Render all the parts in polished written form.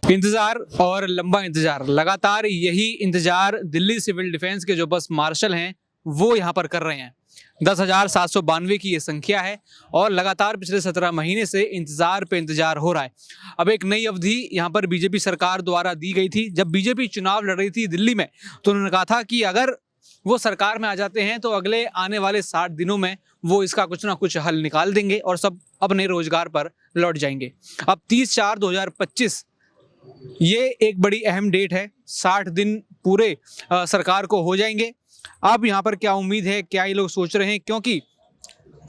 इंतजार और लंबा इंतजार, लगातार यही इंतजार दिल्ली सिविल डिफेंस के जो बस मार्शल हैं वो यहाँ पर कर रहे हैं। 10,792 की ये संख्या है और लगातार पिछले 17 महीने से इंतजार पे इंतजार हो रहा है। अब एक नई अवधि यहाँ पर बीजेपी सरकार द्वारा दी गई थी। जब बीजेपी चुनाव लड़ रही थी दिल्ली में तो उन्होंने कहा था कि अगर वो सरकार में आ जाते हैं तो अगले आने वाले 60 दिनों में वो इसका कुछ ना कुछ हल निकाल देंगे और सब अपने रोजगार पर लौट जाएंगे। अब 30/4/2025 ये एक बड़ी अहम डेट है। 60 दिन पूरे सरकार को हो जाएंगे। अब यहाँ पर क्या उम्मीद है, क्या ये लोग सोच रहे हैं, क्योंकि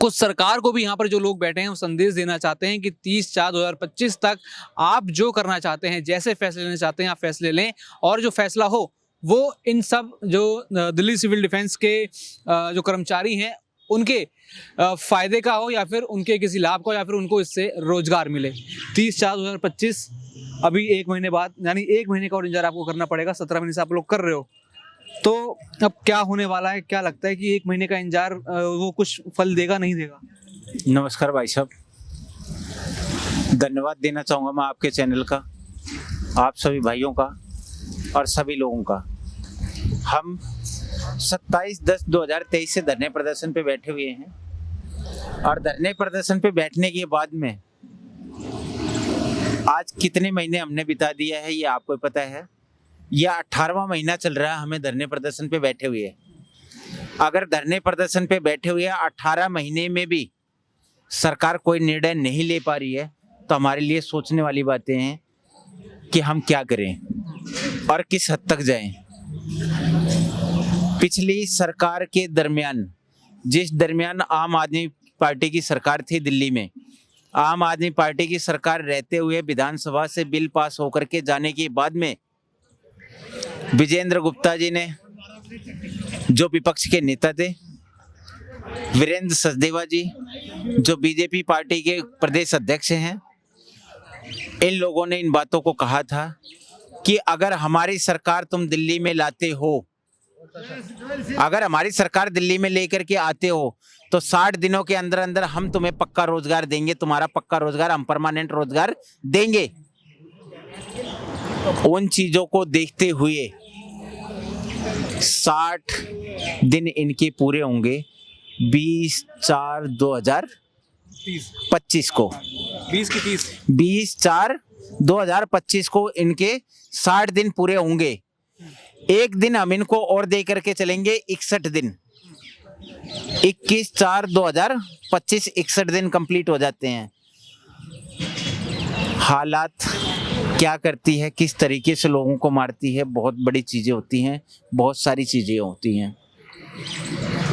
कुछ सरकार को भी यहाँ पर जो लोग बैठे हैं वो संदेश देना चाहते हैं कि 30/4/2025 तक आप जो करना चाहते हैं, जैसे फैसले लेना चाहते हैं आप फैसले लें और जो फैसला हो वो इन सब जो दिल्ली सिविल डिफेंस के जो कर्मचारी हैं उनके फायदे का हो या फिर उनके किसी लाभ का हो या फिर उनको इससे रोजगार मिले। 30/4/2025 अभी 1 महीने बाद, यानी 1 महीने का और इंतजार आपको करना पड़ेगा। 17 महीने से आप लोग कर रहे हो, तो अब क्या होने वाला है? क्या लगता है कि 1 महीने का इंतजार वो कुछ फल देगा, नहीं देगा? नमस्कार भाई साहब, धन्यवाद देना चाहूँगा मैं आपके चैनल का, आप सभी भाइयों का और सभी लोगों का। हम 27/10/2023 से धरने प्रदर्शन पे बैठे हुए हैं और धरने प्रदर्शन पे बैठने के बाद में आज कितने महीने हमने बिता दिया है ये आपको पता है। यह 18वां महीना चल रहा है हमें धरने प्रदर्शन पे बैठे हुए। अगर धरने प्रदर्शन पे बैठे हुए 18 महीने में भी सरकार कोई निर्णय नहीं ले पा रही है तो हमारे लिए सोचने वाली बातें हैं कि हम क्या करें और किस हद तक जाएं। पिछली सरकार के दरमियान, जिस दरमियान आम आदमी पार्टी की सरकार थी दिल्ली में, आम आदमी पार्टी की सरकार रहते हुए विधानसभा से बिल पास होकर के जाने के बाद में विजेंद्र गुप्ता जी ने, जो विपक्ष के नेता थे, वीरेंद्र सचदेवा जी जो बीजेपी पार्टी के प्रदेश अध्यक्ष हैं, इन लोगों ने इन बातों को कहा था कि अगर हमारी सरकार तुम दिल्ली में लाते हो, अगर हमारी सरकार दिल्ली में लेकर के आते हो तो 60 दिनों के अंदर अंदर हम तुम्हें पक्का रोजगार देंगे, तुम्हारा पक्का रोजगार, हम परमानेंट रोजगार देंगे। उन चीजों को देखते हुए 60 दिन इनके पूरे होंगे 20/4/2025 को। 20/4/2025 को इनके 60 दिन पूरे होंगे। एक दिन हम इनको और दे करके चलेंगे 61 दिन। 21/4/2025 61 दिन कंप्लीट हो जाते हैं। हालात क्या करती है, किस तरीके से लोगों को मारती है, बहुत बड़ी चीजें होती हैं, बहुत सारी चीजें होती हैं।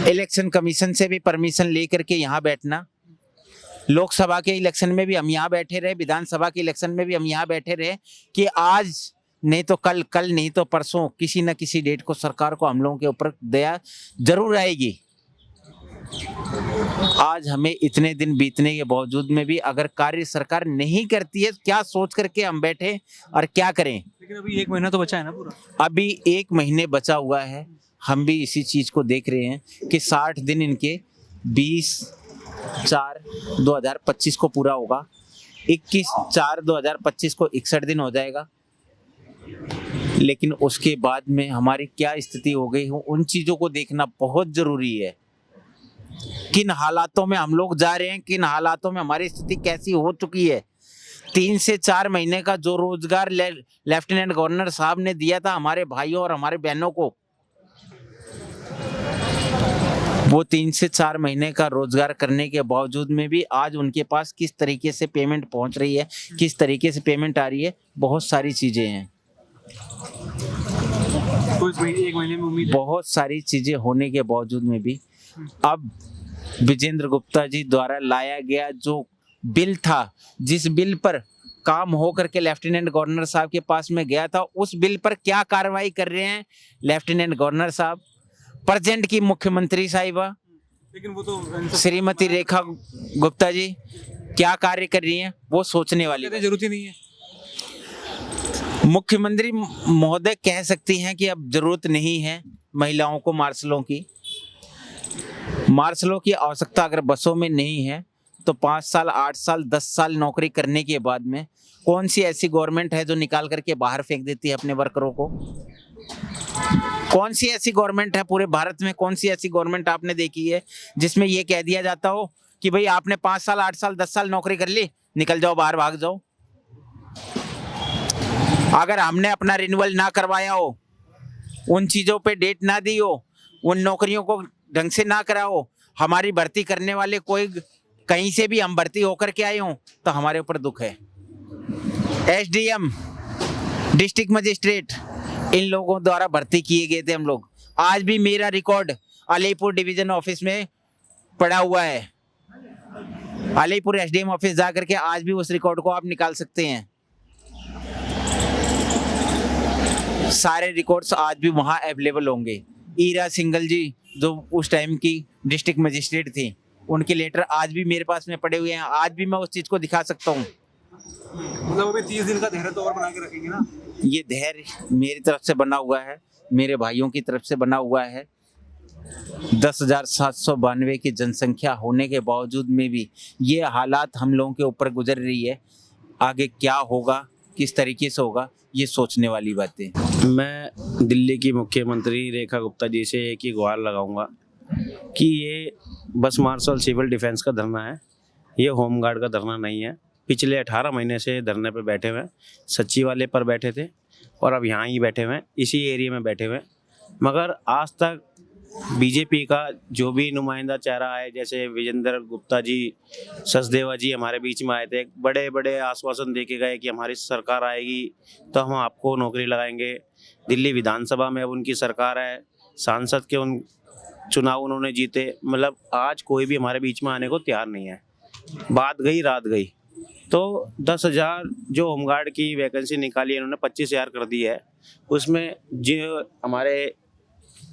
इलेक्शन कमीशन से भी परमिशन लेकर के यहाँ बैठना, लोकसभा के इलेक्शन में भी हम यहाँ बैठे रहे, विधानसभा के इलेक्शन में भी हम यहाँ बैठे रहे कि आज नहीं तो कल, कल नहीं तो परसों, किसी न किसी डेट को सरकार को हम लोगों के ऊपर दया जरूर आएगी। आज हमें इतने दिन बीतने के बावजूद में भी अगर कार्य सरकार नहीं करती है, क्या सोच करके हम बैठे और क्या करें। लेकिन अभी 1 महीना तो बचा है ना पूरा। अभी 1 महीने बचा हुआ है। हम भी इसी चीज को देख रहे हैं कि 60 दिन इनके 20/4/2025 को पूरा होगा। 21/4/2025 को 61 दिन हो जाएगा। लेकिन उसके बाद में हमारी क्या स्थिति हो गई हो, उन चीजों को देखना बहुत जरूरी है। किन हालातों में हम लोग जा रहे हैं, किन हालातों में हमारी स्थिति कैसी हो चुकी है। 3 से 4 महीने का जो रोजगार लेफ्टिनेंट गवर्नर साहब ने दिया था हमारे भाइयों और हमारे बहनों को, वो 3 से 4 महीने का रोजगार करने के बावजूद में भी आज उनके पास किस तरीके से पेमेंट पहुंच रही है, किस तरीके से पेमेंट आ रही है, बहुत सारी चीजें हैं। कुछ 1 महीने में उम्मीद है। बहुत सारी चीजें होने के बावजूद में भी अब विजेंद्र गुप्ता जी द्वारा लाया गया जो बिल था, जिस बिल पर काम हो करके लेफ्टिनेंट गवर्नर साहब के पास में गया था, उस बिल पर क्या कार्रवाई कर रहे हैं लेफ्टिनेंट गवर्नर साहब, प्रेजेंट की मुख्यमंत्री साहिबा लेकिन वो तो श्रीमती रेखा गुप्ता जी क्या कार्य कर रही हैं, वो सोचने वाली जरूरत ही नहीं है। मुख्यमंत्री महोदय कह सकती हैं कि अब जरूरत नहीं है महिलाओं को मार्शलों की आवश्यकता अगर बसों में नहीं है तो 5 साल, 8 साल, 10 साल नौकरी करने के बाद में कौन सी ऐसी गवर्नमेंट है जो निकाल करके बाहर फेंक देती है अपने वर्करों को? कौन सी ऐसी गवर्नमेंट है पूरे भारत में, कौन सी ऐसी गवर्नमेंट आपने देखी है जिसमें ये कह दिया जाता हो कि भाई आपने 5 साल, 8 साल, 10 साल नौकरी कर ली, निकल जाओ बाहर, भाग जाओ? अगर हमने अपना रिन्यूअल ना करवाया हो, उन चीज़ों पे डेट ना दी हो, उन नौकरियों को ढंग से ना करा हो, हमारी भर्ती करने वाले कोई कहीं से भी हम भर्ती होकर के आए हों, तो हमारे ऊपर दुख है। एसडीएम, डिस्ट्रिक्ट मजिस्ट्रेट, इन लोगों द्वारा भर्ती किए गए थे हम लोग। आज भी मेरा रिकॉर्ड अलीपुर डिवीजन ऑफिस में पड़ा हुआ है। अलीपुर एसडीएम ऑफिस जा करके आज भी उस रिकॉर्ड को आप निकाल सकते हैं। सारे रिकॉर्ड्स आज भी वहाँ अवेलेबल होंगे। ईरा सिंघल जी जो उस टाइम की डिस्ट्रिक्ट मजिस्ट्रेट थी, उनके लेटर आज भी मेरे पास में पड़े हुए हैं। आज भी मैं उस चीज़ को दिखा सकता हूँ। मतलब अभी 30 दिन का धैर्य तो और बना के रखेंगे ना? ये धैर्य मेरी तरफ से बना हुआ है, मेरे भाइयों की तरफ से बना हुआ है। 10,792 की जनसंख्या होने के बावजूद में भी ये हालात हम लोगों के ऊपर गुजर रही है। आगे क्या होगा, किस तरीके से होगा, ये सोचने वाली बातें। मैं दिल्ली की मुख्यमंत्री रेखा गुप्ता जी से एक ही गुहार लगाऊंगा कि ये बस मार्शल सिविल डिफेंस का धरना है, ये होमगार्ड का धरना नहीं है। पिछले 18 महीने से धरने पे बैठे हुए हैं, सचिवालय पर बैठे थे और अब यहाँ ही बैठे हुए हैं, इसी एरिया में बैठे हुए हैं। मगर आज तक बीजेपी का जो भी नुमाइंदा चेहरा है, जैसे विजेंद्र गुप्ता जी, सचदेवा जी हमारे बीच में आए थे, बड़े बड़े आश्वासन दे के गए कि हमारी सरकार आएगी तो हम आपको नौकरी लगाएंगे। दिल्ली विधानसभा में अब उनकी सरकार है, सांसद के उन चुनाव उन्होंने जीते। मतलब आज कोई भी हमारे बीच में आने को तैयार नहीं है। बात गई रात गई। तो 10,000 जो होमगार्ड की वैकेंसी निकाली है इन्होंने 25,000 कर दी है। उसमें जो हमारे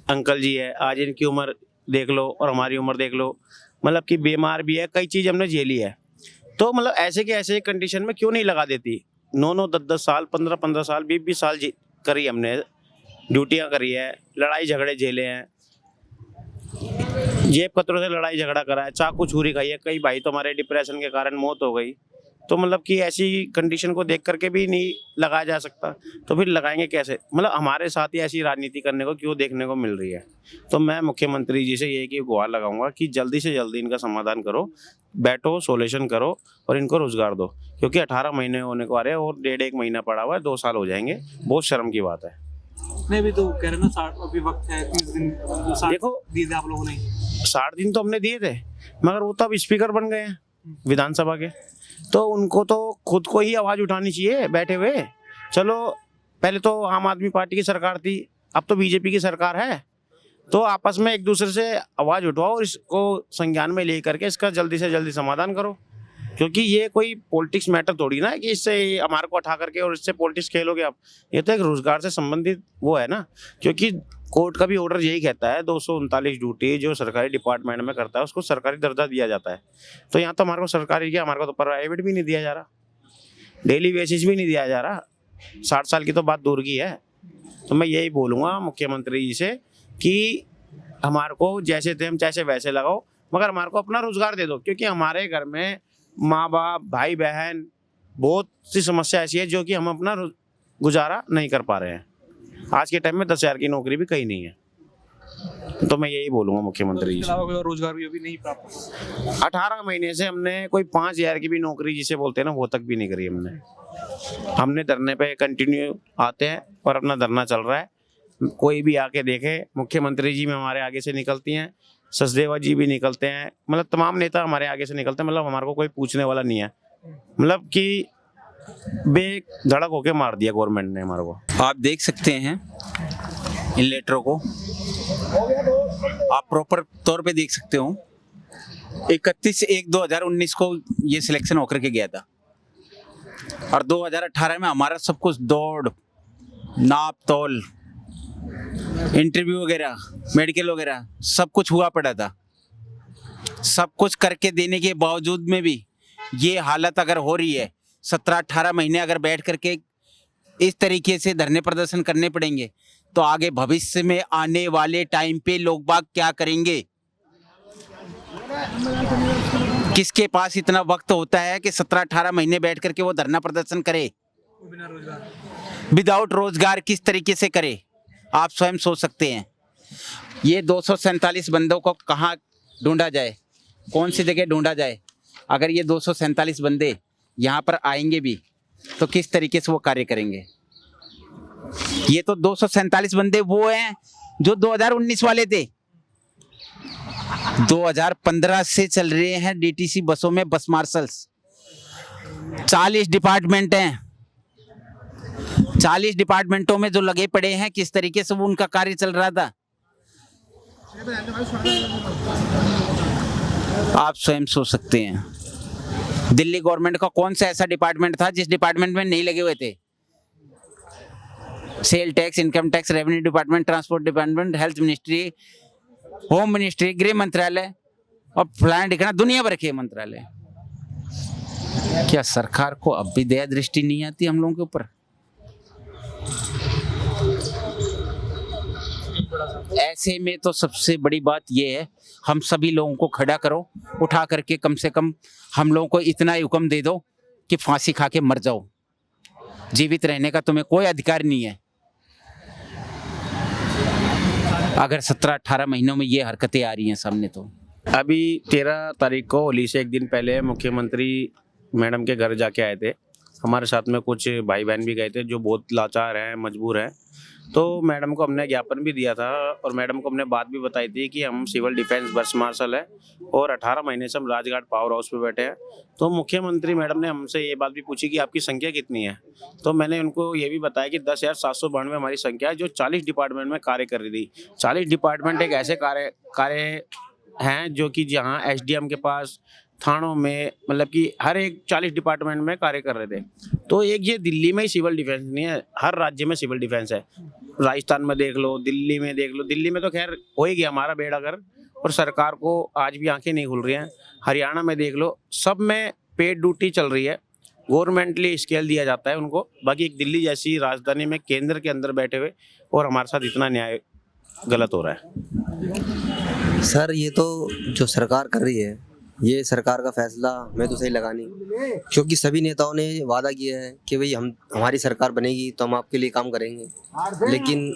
अंकल जी है, आज इनकी उम्र देख लो और हमारी उम्र देख लो, मतलब कि बीमार भी है, कई चीज़ हमने झेली है। तो मतलब ऐसे के ऐसे कंडीशन में क्यों नहीं लगा देती? 9-9, 10-10 साल, 15-15 साल, 20-20 साल करी हमने, ड्यूटियाँ करी है, लड़ाई झगड़े झेले हैं, जेब कतरों से लड़ाई झगड़ा करा है, चाकू छुरी खाई है, कई भाई तो हमारे डिप्रेशन के कारण मौत हो गई। तो मतलब कि ऐसी कंडीशन को देख करके भी नहीं लगाया जा सकता, तो फिर लगाएंगे कैसे? मतलब हमारे साथ ही ऐसी राजनीति करने को क्यों देखने को मिल रही है? तो मैं मुख्यमंत्री जी से ये कि गुहार लगाऊंगा कि जल्दी से जल्दी इनका समाधान करो, बैठो, सोल्यूशन करो और इनको रोजगार दो, क्योंकि 18 महीने होने को आ रहे हैं और 1.5 महीना पड़ा हुआ है, 2 साल हो जाएंगे। बहुत शर्म की बात है। नहीं, भी तो कह रहे ना 60 अभी वक्त है, 30 दिन देखो, दिए थे आप लोगों ने। 60 दिन तो हमने दिए थे, मगर वो तो अब स्पीकर बन गए हैं विधानसभा के, तो उनको तो खुद को ही आवाज़ उठानी चाहिए बैठे हुए। चलो, पहले तो आम आदमी पार्टी की सरकार थी, अब तो बीजेपी की सरकार है, तो आपस में एक दूसरे से आवाज़ उठवाओ और इसको संज्ञान में ले करके इसका जल्दी से जल्दी समाधान करो। क्योंकि ये कोई पॉलिटिक्स मैटर थोड़ी ना है कि इससे हमारे को उठा करके और इससे पॉलिटिक्स खेलोगे आप। ये तो एक रोजगार से संबंधित वो है ना, क्योंकि कोर्ट का भी ऑर्डर यही कहता है 239 ड्यूटी जो सरकारी डिपार्टमेंट में करता है उसको सरकारी दर्जा दिया जाता है। तो यहाँ तो हमारे को सरकारी क्या, हमारे को तो प्राइवेट भी नहीं दिया जा रहा, डेली बेसिस भी नहीं दिया जा रहा। 60 साल की तो बात दूर की है। तो मैं यही बोलूँगा मुख्यमंत्री जी से कि हमारे को जैसे थे हम जैसे वैसे लगाओ, मगर हमारे को अपना रोजगार दे दो। क्योंकि हमारे घर में माँ बाप, भाई बहन, बहुत सी समस्या ऐसी है जो कि हम अपना गुजारा नहीं कर पा रहे हैं। आज के टाइम में 10,000 की नौकरी भी कहीं नहीं है। तो मैं यही बोलूँगा मुख्यमंत्री जी से। रोजगार भी अभी नहीं प्राप्त। 18 महीने से हमने कोई 5,000 की भी नौकरी जिसे बोलते हैं ना, वो तक भी नहीं करी हमने। हमने धरने पे कंटिन्यू आते हैं और अपना धरना चल रहा है। कोई भी आके देखे, मुख्यमंत्री जी में हमारे आगे से निकलती हैं, सचदेवा जी भी निकलते हैं, मतलब तमाम नेता हमारे आगे से निकलते हैं। मतलब हमारे को कोई पूछने वाला नहीं है, मतलब कि बेधड़क होके मार दिया गवर्नमेंट ने हमारे को। आप देख सकते हैं इन लेटरों को, आप प्रॉपर तौर पे देख सकते हो। 31/1/2019 को ये सिलेक्शन होकर के गया था और 2018 में हमारा सब कुछ दौड़, नाप तोल, इंटरव्यू वगैरह, मेडिकल वगैरह सब कुछ हुआ पड़ा था। सब कुछ करके देने के बावजूद में भी ये हालत अगर हो रही है, 17-18 महीने अगर बैठ करके इस तरीके से धरने प्रदर्शन करने पड़ेंगे, तो आगे भविष्य में आने वाले टाइम पे लोग बाग क्या करेंगे? किसके पास इतना वक्त होता है कि 17-18 महीने बैठ करके वो धरना प्रदर्शन करे? विदाउट रोजगार किस तरीके से करे, आप स्वयं सोच सकते हैं। ये 247 बंदों को कहाँ ढूंढा जाए, कौन सी जगह ढूंढा जाए? अगर ये 247 बंदे यहाँ पर आएंगे भी तो किस तरीके से वो कार्य करेंगे? ये तो 247 बंदे वो हैं जो 2019 वाले थे। 2015 से चल रहे हैं डीटीसी बसों में बस मार्शल्स। 40 डिपार्टमेंट हैं, 40 डिपार्टमेंटों में जो लगे पड़े हैं, किस तरीके से वो उनका कार्य चल रहा था आप स्वयं सोच सकते हैं। दिल्ली गवर्नमेंट का कौन सा ऐसा डिपार्टमेंट था जिस डिपार्टमेंट में नहीं लगे हुए थे? Sale tax, income tax, revenue department, transport department, health ministry, home ministry, गृह मंत्रालय और फलाना ढिकाना दुनिया भर के मंत्रालय। क्या सरकार को अब भी दया दृष्टि नहीं आती हम लोगों के ऊपर? ऐसे में तो सबसे बड़ी बात यह है, हम सभी लोगों को खड़ा करो, उठा करके कम से कम हम लोगों को इतना ही हुक्म दे दो कि फांसी खा के मर जाओ। जीवित रहने का तुम्हें कोई अधिकार नहीं है। अगर 17-18 महीनों में ये हरकतें आ रही हैं सामने तो। अभी 13 तारीख को होली से एक दिन पहले मुख्यमंत्री मैडम के घर जाके आए थे। हमारे साथ में कुछ भाई बहन भी गए थे जो बहुत लाचार हैं, मजबूर हैं। तो मैडम को हमने ज्ञापन भी दिया था और मैडम को हमने बात भी बताई थी कि हम सिविल डिफेंस बस मार्शल है और 18 महीने से हम राजघाट पावर हाउस पे बैठे हैं। तो मुख्यमंत्री मैडम ने हमसे ये बात भी पूछी कि आपकी संख्या कितनी है। तो मैंने उनको ये भी बताया कि 10,792 हमारी संख्या है जो 40 डिपार्टमेंट में कार्य कर रही थी। 40 डिपार्टमेंट एक ऐसे कार्य हैं जो कि जहाँ एसडीएम के पास, थानों में, मतलब कि हर एक 40 डिपार्टमेंट में कार्य कर रहे थे। तो एक ये दिल्ली में ही सिविल डिफेंस नहीं है, हर राज्य में सिविल डिफेंस है। राजस्थान में देख लो, दिल्ली में देख लो। दिल्ली में तो खैर हो ही गया हमारा बेड़ा गर्क और सरकार को आज भी आंखें नहीं खुल रही हैं। हरियाणा में देख लो, सब में पेड ड्यूटी चल रही है, गवर्नमेंटली स्केल दिया जाता है उनको। बाकी एक दिल्ली जैसी राजधानी में केंद्र के अंदर बैठे हुए और हमारे साथ इतना न्याय गलत हो रहा है। सर ये तो जो सरकार कर रही है, ये सरकार का फैसला मैं तो सही लगा नहीं, क्योंकि सभी नेताओं ने वादा किया है कि भाई हमारी सरकार बनेगी तो हम आपके लिए काम करेंगे। लेकिन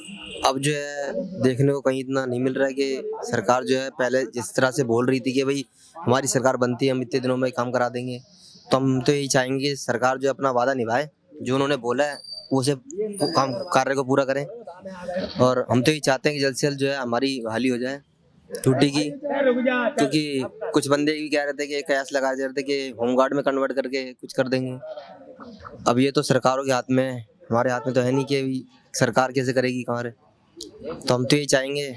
अब जो है देखने को कहीं इतना नहीं मिल रहा है कि सरकार जो है पहले जिस तरह से बोल रही थी कि भाई हमारी सरकार बनती है हम इतने दिनों में काम करा देंगे, तो हम तो यही चाहेंगे कि सरकार जो अपना वादा निभाए, जो उन्होंने बोला है वो उसे काम कार्य को पूरा करें। और हम तो यही चाहते हैं कि जल्द से जल्द जो है हमारी बहाली हो जाए ड्यूटी की, क्योंकि कुछ बंदे भी कह रहे थे कि कयास लगा रहे थे कि होमगार्ड में कन्वर्ट करके कुछ कर देंगे। अब ये तो सरकारों के हाथ में है, हमारे हाथ में तो है नहीं कि सरकार कैसे करेगी हमारे। तो हम तो ये चाहेंगे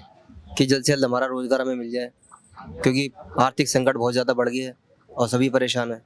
कि जल्द से जल्द हमारा रोजगार हमें मिल जाए, क्योंकि आर्थिक संकट बहुत ज़्यादा बढ़ गया है और सभी परेशान है।